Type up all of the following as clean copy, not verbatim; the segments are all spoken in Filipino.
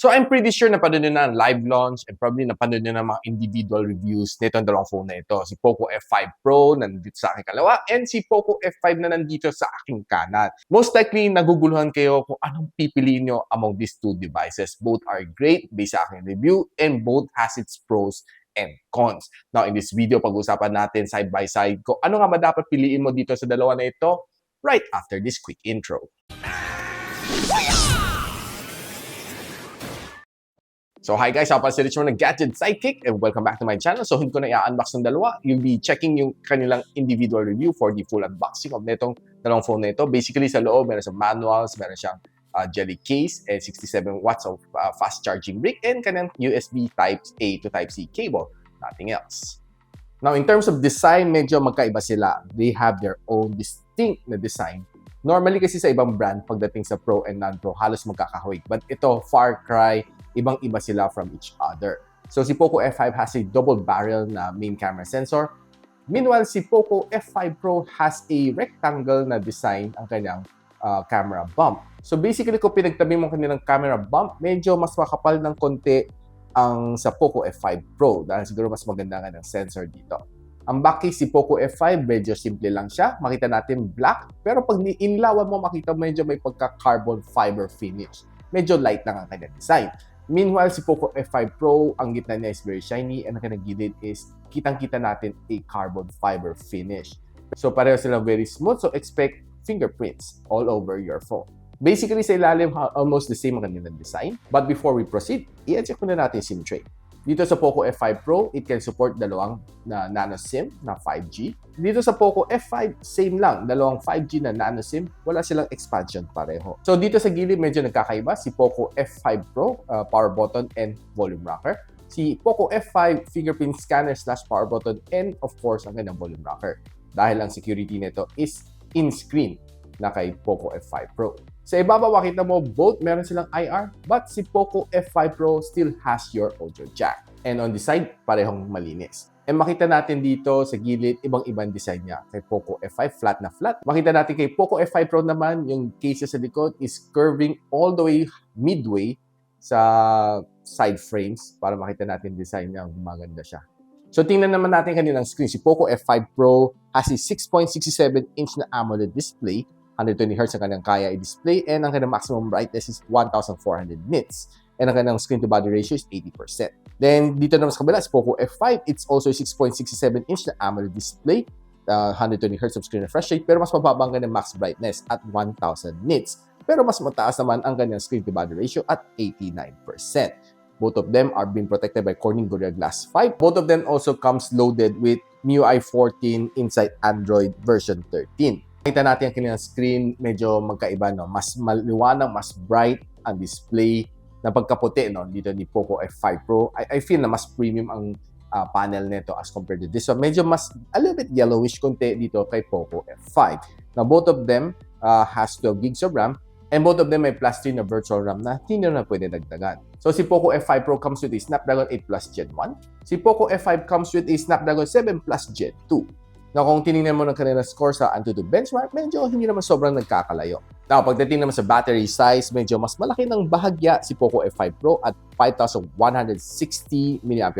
So I'm pretty sure napanood nyo na ang live launch and probably napanood nyo na mga individual reviews nito ang dalawang phone na ito. Si Poco F5 Pro nandito sa aking kalawa and si Poco F5 na nandito sa aking kanan. Most likely, naguguluhan kayo kung anong pipiliin nyo among these two devices. Both are great based sa aking review and both has its pros and cons. Now, in this video, pag-usapan natin side by side kung ano nga ba dapat piliin mo dito sa dalawa na ito right after this quick intro. So hi guys, ako si Rich Mo ng Gadget Sidekick and welcome back to my channel. So hindi ko na i-unbox ng dalawa. You'll be checking yung kanilang individual review for the full unboxing of netong dalawang phone na ito. Basically sa loob, meron siyang manuals, meron siyang jelly case and 67 watts of fast charging brick and kanyang USB Type-A to Type-C cable. Nothing else. Now in terms of design, medyo magkaiba sila. They have their own distinct na design. Normally kasi sa ibang brand, pagdating sa Pro and non-Pro, halos magkakahawig. But ito, far cry, ibang-iba sila from each other. So si Poco F5 has a double barrel na main camera sensor. Meanwhile, si Poco F5 Pro has a rectangle na design ang kanyang camera bump. So basically, kung pinagtabi mo kanilang camera bump, medyo mas makapal ng konti ang sa Poco F5 Pro dahil siguro mas maganda nga ng sensor dito. Ang back case si Poco F5, medyo simple lang siya. Makita natin black, pero pag inlawan mo, makita medyo may pagka-carbon fiber finish. Medyo light lang ang kanyang design. Meanwhile, si Poco F5 Pro, ang gitna niya is very shiny and ang kanyang gilid is kitang-kita natin a carbon fiber finish. So pareho silang very smooth, so expect fingerprints all over your phone. Basically, sa ilalim, almost the same ang kanilang design. But before we proceed, i-check muna natin SIM tray. Dito sa Poco F5 Pro, it can support dalawang nano SIM na 5G. Dito sa Poco F5, same lang, dalawang 5G na nano SIM, wala silang expansion pareho. So dito sa gilid, medyo nagkakaiba. Si Poco F5 Pro, power button and volume rocker. Si Poco F5, fingerprint scanner / power button and of course, ang kanyang volume rocker. Dahil ang security nito is in-screen na kay Poco F5 Pro. Sa ibaba, makita mo, both meron silang IR, but si Poco F5 Pro still has your audio jack. And on the side, parehong malinis. And makita natin dito sa gilid, ibang-ibang design niya. Kay Poco F5, flat na flat. Makita natin kay Poco F5 Pro naman, yung case sa likod is curving all the way midway sa side frames para makita natin design niya, gumaganda siya. So tingnan naman natin kanilang screen. Si Poco F5 Pro has a 6.67-inch na AMOLED display. 120Hz ang kanyang kaya i-display and ang kanyang maximum brightness is 1,400 nits. And ang kanyang screen-to-body ratio is 80%. Then, dito naman sa kabila, sa Poco F5, it's also a 6.67-inch na AMOLED display, 120Hz of screen refresh rate, pero mas mababa ang kanyang max brightness at 1,000 nits. Pero mas mataas naman ang kanyang screen-to-body ratio at 89%. Both of them are being protected by Corning Gorilla Glass 5. Both of them also comes loaded with MIUI 14 inside Android version 13. Kita natin ang kanilang screen, medyo magkaiba, no? Mas maliwanag, mas bright ang display na pagkaputi, no? Dito ni Poco F5 Pro. I feel na mas premium ang panel nito as compared to this. So medyo mas a little bit yellowish konti dito kay Poco F5. Now both of them has 12 gigs of RAM and both of them may plus 3 na virtual RAM na hindi na pwede dagdagan. So si Poco F5 Pro comes with a Snapdragon 8 Plus Gen 1. Si Poco F5 comes with a Snapdragon 7 Plus Gen 2. Na kung tinignan mo ng kanilang score sa Antutu benchmark, medyo hindi naman sobrang nagkakalayo. Now, pagdating naman sa battery size, medyo mas malaki ng bahagya si Poco F5 Pro at 5,160 mAh.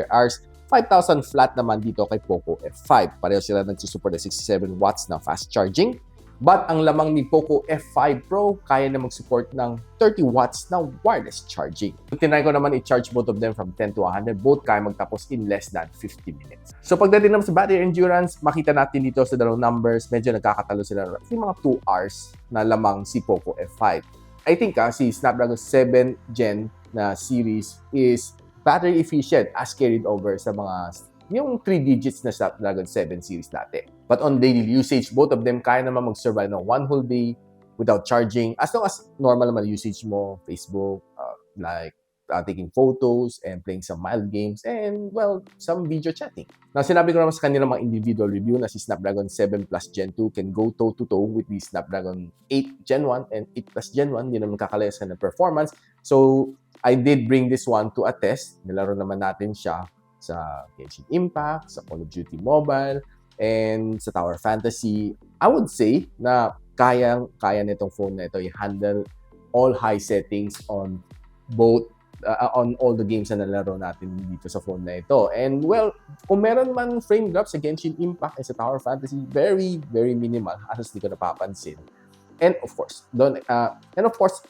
5,000 flat naman dito kay Poco F5. Pareho sila nagsusupport ng 67 watts na fast charging. But ang lamang ni Poco F5 Pro, kaya na mag-support ng 30 watts na wireless charging. Tinry ko naman i-charge both of them from 10 to 100. Both kaya magtapos in less than 50 minutes. So pagdating naman sa battery endurance, makita natin dito sa dalawang numbers, medyo nagkakatalo sila. Yung mga 2 hours na lamang si Poco F5. I think si Snapdragon 7 Gen na series is battery efficient as carried over sa mga yung 3 digits na Snapdragon 7 series natin. But on daily usage, both of them kaya naman mag-survive ng 1 whole day without charging. As long as normal naman usage mo, Facebook, taking photos and playing some mild games and, well, some video chatting. Now, sinabi ko naman sa kanila mga individual review na si Snapdragon 7 Plus Gen 2 can go toe-to-toe with the Snapdragon 8 Gen 1 and 8 Plus Gen 1. Hindi naman kakalayas ka ng performance. So, I did bring this one to a test. Nilaro naman natin siya sa Genshin Impact, sa Call of Duty Mobile, and sa Tower Fantasy. I would say na kaya nitong phone na ito i-handle all high settings on both on all the games na nalaro natin dito sa phone na ito. And well, kung meron man frame drops sa Genshin Impact and sa Tower Fantasy, very, very minimal. Halos di ko napapansin. And of course,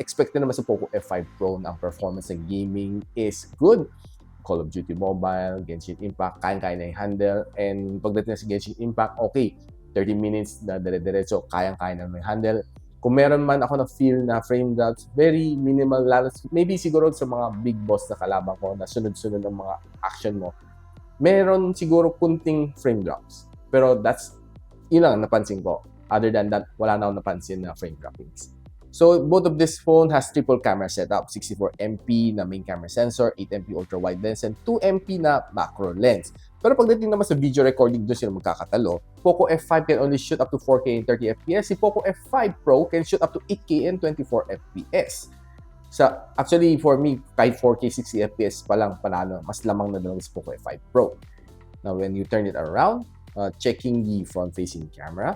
expected naman sa Poco F5 Pro na ang performance ng gaming is good. Call of Duty Mobile, Genshin Impact, kayang-kaya na i-handle. And pagdating na sa Genshin Impact, okay, 30 minutes na dire-diretso, kayang-kaya na may handle. Kung meron man ako na feel na frame drops, very minimal, maybe siguro sa mga big boss na kalaban ko na sunod-sunod ang mga action mo, meron siguro kunting frame drops. Pero yun lang napansin ko. Other than that, wala na akong napansin na frame droppings. So, both of this phone has triple camera setup, 64MP na main camera sensor, 8MP ultra-wide lens, and 2MP na macro lens. Pero pagdating naman sa video recording, doon sila magkakatalo. Poco F5 can only shoot up to 4K and 30fps. Si Poco F5 Pro can shoot up to 8K and 24fps. Actually, for me, kahit 4K, 60fps pa lang panalo, mas lamang na lang sa Poco F5 Pro. Now, when you turn it around, checking the front-facing camera,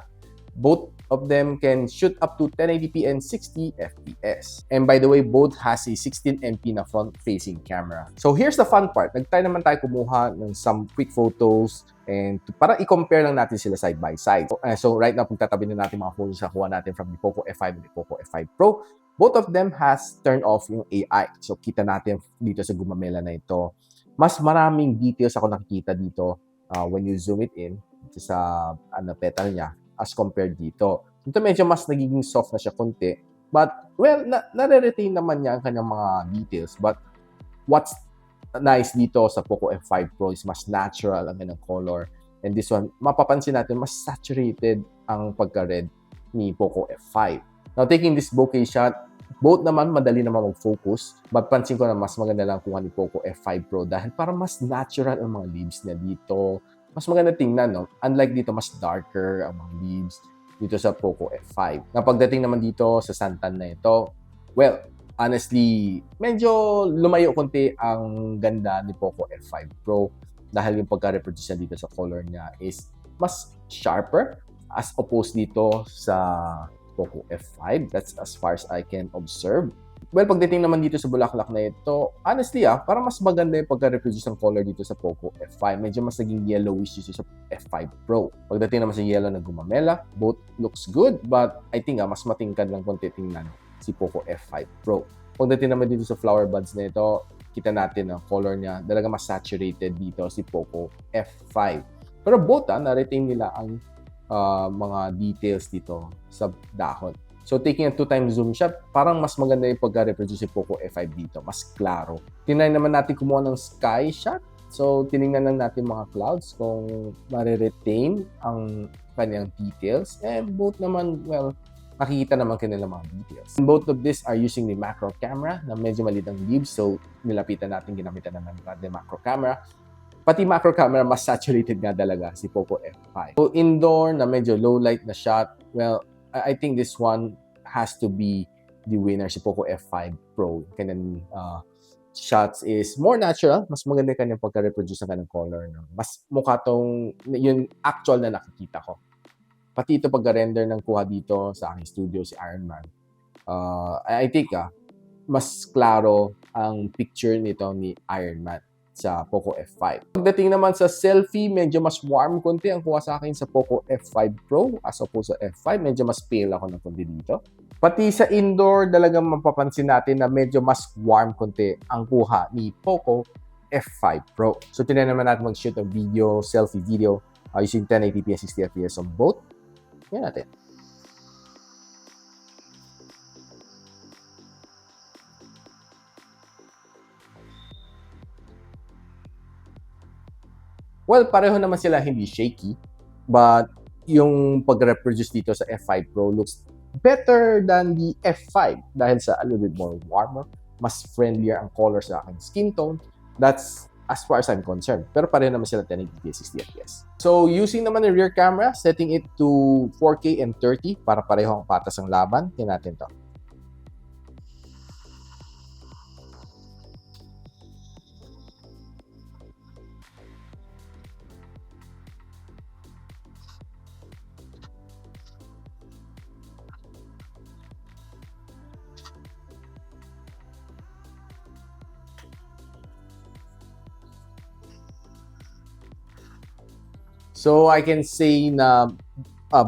both of them can shoot up to 1080p and 60fps. And by the way, both has a 16MP na front-facing camera. So here's the fun part. Nag-try naman tayo kumuha ng some quick photos and para i-compare lang natin sila side by side. So right now, pagtatabi na natin mga photos na kuha natin from the Poco F5 and the Poco F5 Pro. Both of them has turned off yung AI. So kita natin dito sa gumamela na ito. Mas maraming details ako nakikita dito when you zoom it in sa petal niya as compared dito. Ito medyo mas nagiging soft na siya konti. But, well, nare-retain naman niya ang kanyang mga details. But, what's nice dito sa Poco F5 Pro is mas natural ang kanyang color. And this one, mapapansin natin, mas saturated ang pagka-red ni Poco F5. Now, taking this bokeh shot, both naman madali naman mag-focus. But, pansin ko na mas maganda lang kuha ni Poco F5 Pro dahil para mas natural ang mga leaves niya dito. Mas maganda tingnan, no? Unlike dito, mas darker ang mga leaves dito sa Poco F5. Na pagdating naman dito sa Santan na ito, well, honestly, medyo lumayo konti ang ganda ni Poco F5 Pro dahil yung pagka-reproduce niya dito sa color niya is mas sharper as opposed dito sa Poco F5. That's as far as I can observe. Well, pagdating naman dito sa bulaklak na ito, honestly parang mas maganda yung pagka-reproduce ng color dito sa Poco F5. Medyo mas naging yellowish dito sa F5 Pro. Pagdating naman sa yellow na gumamela, both looks good, but I think mas matingkad lang konti tingnan si Poco F5 Pro. Pagdating naman dito sa flower buds na ito, kita natin ang color niya, talaga mas saturated dito si Poco F5. Pero both na-retain nila ang mga details dito sa dahon. So, taking a 2x zoom shot, parang mas maganda yung pagka-reproduce si Poco F5 dito. Mas klaro. Tinry naman natin kumuha ng sky shot. So, tinignan lang natin mga clouds kung mariretain ang kanyang details. And both naman, well, nakikita naman kanilang mga details. And both of these are using the macro camera na medyo maliit ang leaves. So, nilapitan natin, ginamitan naman natin macro camera. Pati macro camera, mas saturated nga talaga si Poco F5. So, indoor na medyo low light na shot, well, I think this one has to be the winner, si Poco F5 Pro. Kanyang shots is more natural. Mas maganda kanyang pagka-reproduce ng kanyang color. No? Mas mukha tong yung actual na nakikita ko. Pati ito pagka-render ng kuha dito sa aking studio, si Iron Man. I think mas klaro ang picture nito ni Iron Man sa Poco F5. Pagdating naman sa selfie, medyo mas warm konti ang kuha sa akin sa Poco F5 Pro as opposed sa F5. Medyo mas pale ako ng konti dito. Pati sa indoor, talagang mapapansin natin na medyo mas warm konti ang kuha ni Poco F5 Pro. So, tinan naman natin mag-shoot ng video, selfie video using 1080p and 60fps on both. Yan natin. Well, pareho naman sila hindi shaky, but yung pag-reproduce dito sa F5 Pro looks better than the F5 dahil sa a little bit more warmer, mas friendlier ang color sa aking skin tone. That's as far as I'm concerned. Pero pareho naman sila 1080p 60fps. So, using naman yung rear camera, setting it to 4K and 30 para pareho ang patas ang laban. Tingnan natin to. So I can say na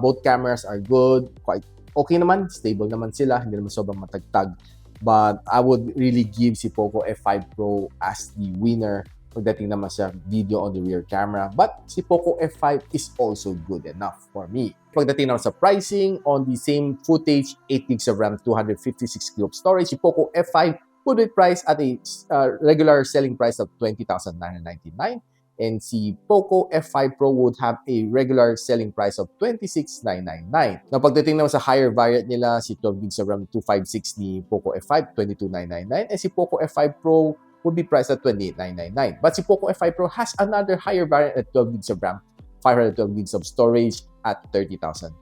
both cameras are good, quite okay naman, stable naman sila, hindi naman sobrang matagtag. But I would really give si Poco F5 Pro as the winner pagdating naman sa video on the rear camera. But si Poco F5 is also good enough for me. Pagdating naman sa pricing, on the same footage, 8 gigs of RAM, 256 GB of storage, si Poco F5 would be priced at a regular selling price of 20,999. And si Poco F5 Pro would have a regular selling price of 26,999. Now, pagdating naman sa higher variant nila, si 12 gigs of RAM 256 ni Poco F5, 22,999. And si Poco F5 Pro would be priced at 28,999. But si Poco F5 Pro has another higher variant at 12 gigs of RAM, 512 gigs of storage at 30,999.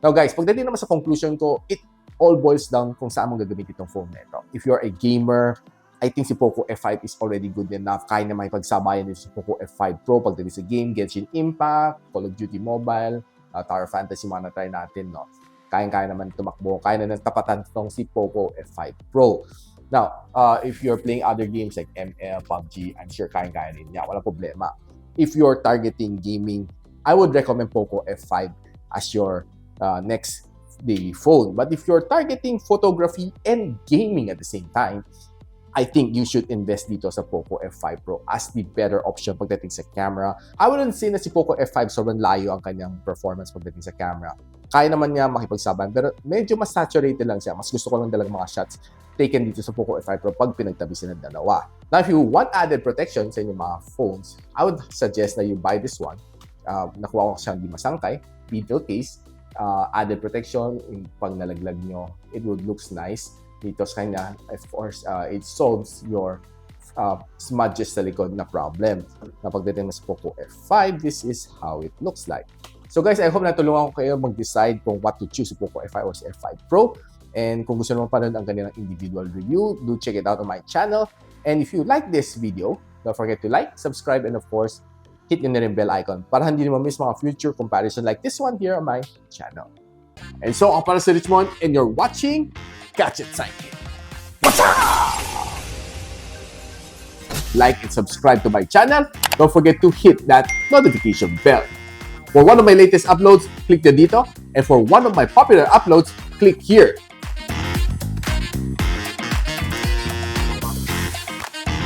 Now guys, pagdating naman sa conclusion ko, it all boils down kung saan mo gagamitin itong phone na ito. If you're a gamer, I think si Poco F5 is already good enough. Kaya na may pagsabayan din si Poco F5 Pro pagdating sa game, Genshin Impact, Call of Duty Mobile, Tower Fantasy, mga na-try natin, no? Kaya naman tumakbo. Kaya na ng tapatan itong si Poco F5 Pro. Now, if you're playing other games like ML, PUBG, I'm sure kaya rin niya. Walang problema. If you're targeting gaming, I would recommend Poco F5 as your next day phone. But if you're targeting photography and gaming at the same time, I think you should invest dito sa Poco F5 Pro as the better option pagdating sa camera. I wouldn't say na si Poco F5 sobrang layo ang kanyang performance pagdating sa camera. Kaya naman niya makipagsabayan, pero medyo mas saturated lang siya. Mas gusto ko lang talagang mga shots taken dito sa Poco F5 Pro pag pinagtabi sila dalawa. Now, if you want added protection sa inyong mga phones, I would suggest na you buy this one. Nakuha ko siyang di masangkay, detail case, added protection, pag nalaglag nyo, it would looks nice. Dito sa kanya, of course, it solves your smudges sa likod na problem. Na pagdating sa Poco F5, this is how it looks like. So guys, I hope natulungan ko kayo mag-decide kung what to choose, si Poco F5 or si F5 Pro. And kung gusto naman panood ang kanilang individual review, do check it out on my channel. And if you like this video, don't forget to like, subscribe, and of course, hit nyo na rin bell icon para hindi nyo ma-miss mga future comparison like this one here on my channel. And so, ako para si Richmond, and you're watching Gadget Sidekick. Like and subscribe to my channel. Don't forget to hit that notification bell. For one of my latest uploads, click dito. And for one of my popular uploads, click here.